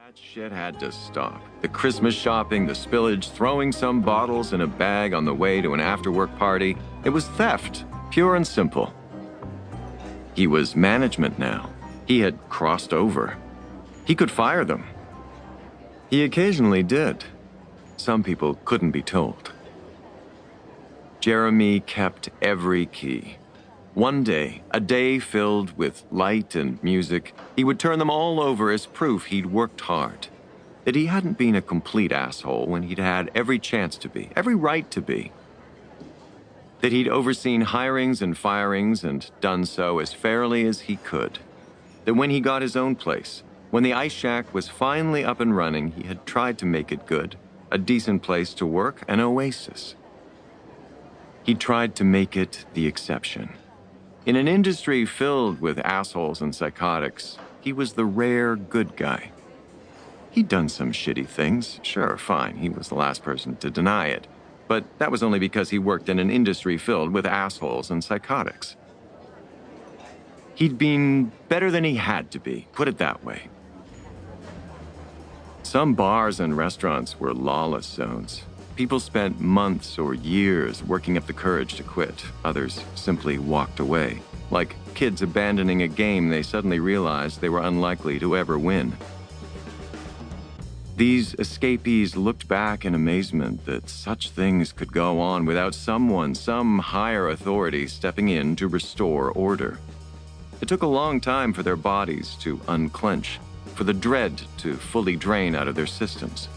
That shit had to stop. The Christmas shopping, the spillage, throwing some bottles in a bag on the way to an after-work party. It was theft, pure and simple. He was management now. He had crossed over. He could fire them. He occasionally did. Some people couldn't be told. Jeremy kept every key. One day, a day filled with light and music, he would turn them all over as proof he'd worked hard. That he hadn't been a complete asshole when he'd had every chance to be, every right to be. That he'd overseen hirings and firings and done so as fairly as he could. That when he got his own place, when the ice shack was finally up and running, he had tried to make it good, a decent place to work, an oasis. He tried to make it the exception. In an industry filled with assholes and psychotics, he was the rare good guy. He'd done some shitty things, sure, fine, he was the last person to deny it, but that was only because he worked in an industry filled with assholes and psychotics. He'd been better than he had to be, put it that way. Some bars and restaurants were lawless zones. People spent months or years working up the courage to quit. Others simply walked away, like kids abandoning a game they suddenly realized they were unlikely to ever win. These escapees looked back in amazement that such things could go on without someone, some higher authority stepping in to restore order. It took a long time for their bodies to unclench, for the dread to fully drain out of their systems.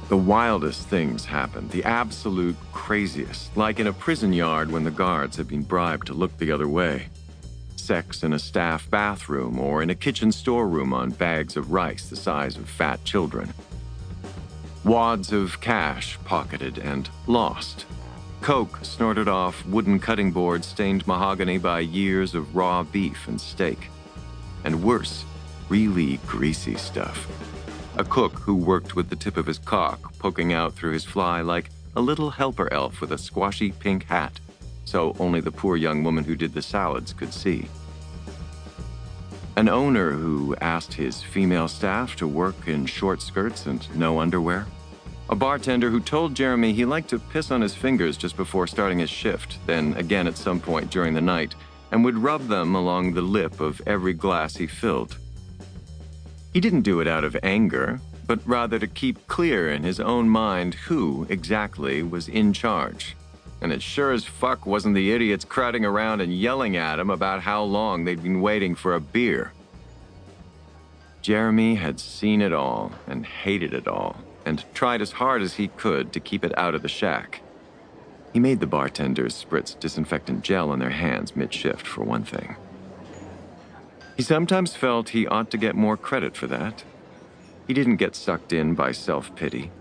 The wildest things happened, the absolute craziest, like in a prison yard when the guards had been bribed to look the other way. Sex in a staff bathroom or in a kitchen storeroom on bags of rice the size of fat children. Wads of cash pocketed and lost. Coke snorted off wooden cutting boards stained mahogany by years of raw beef and steak. And worse, really greasy stuff. A cook who worked with the tip of his cock poking out through his fly like a little helper elf with a squashy pink hat, so only the poor young woman who did the salads could see. An owner who asked his female staff to work in short skirts and no underwear. A bartender who told Jeremy he liked to piss on his fingers just before starting his shift, then again at some point during the night, and would rub them along the lip of every glass he filled. He didn't do it out of anger, but rather to keep clear in his own mind who exactly was in charge. And it sure as fuck wasn't the idiots crowding around and yelling at him about how long they'd been waiting for a beer. Jeremy had seen it all and hated it all, and tried as hard as he could to keep it out of the shack. He made the bartenders spritz disinfectant gel on their hands mid-shift, for one thing. He sometimes felt he ought to get more credit for that. He didn't get sucked in by self-pity.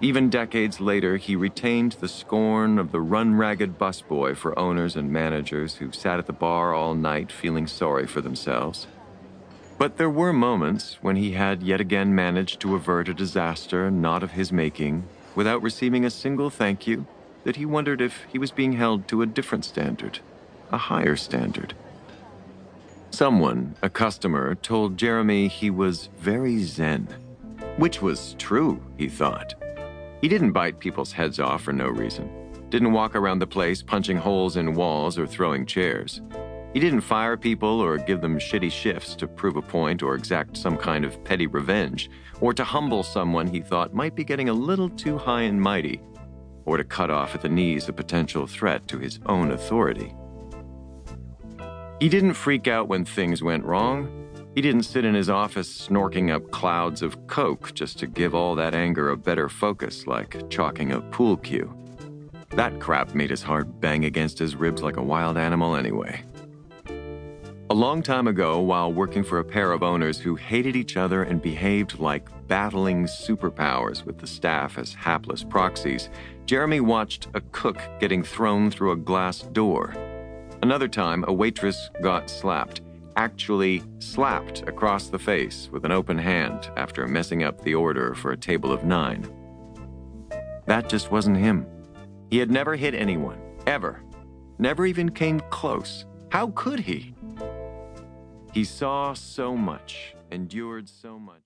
Even decades later, he retained the scorn of the run-ragged busboy for owners and managers who sat at the bar all night feeling sorry for themselves. But there were moments when he had yet again managed to avert a disaster not of his making without receiving a single thank you, that he wondered if he was being held to a different standard, a higher standard. Someone, a customer, told Jeremy he was very zen, which was true, he thought. He didn't bite people's heads off for no reason, didn't walk around the place punching holes in walls or throwing chairs. He didn't fire people or give them shitty shifts to prove a point or exact some kind of petty revenge, or to humble someone he thought might be getting a little too high and mighty, or to cut off at the knees a potential threat to his own authority. He didn't freak out when things went wrong. He didn't sit in his office snorking up clouds of coke just to give all that anger a better focus, like chalking a pool cue. That crap made his heart bang against his ribs like a wild animal anyway. A long time ago, while working for a pair of owners who hated each other and behaved like battling superpowers with the staff as hapless proxies, Jeremy watched a cook getting thrown through a glass door. Another time, a waitress got slapped, actually slapped across the face with an open hand after messing up the order for a table of 9. That just wasn't him. He had never hit anyone, ever. Never even came close. How could he? He saw so much, endured so much.